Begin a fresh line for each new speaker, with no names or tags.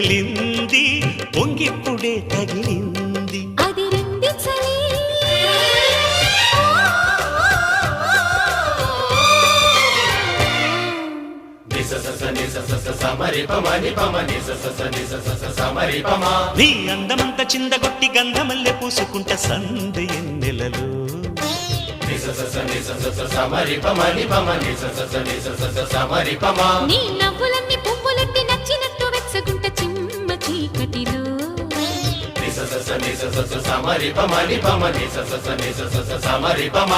రగిలింది పొంగిప్పుడే తగిలింది
అదిరింది చలి
నీ అందమంత చిందగొట్టి గంధమల్లె పూసుకుంట సంధి ఎన్నెలలో
నీ నవ్వులన్నీ పువ్వులెట్టి నచ్చినట్టు వెచ్చగుంట చిమ్మ చీకటిలో
సమరి పమ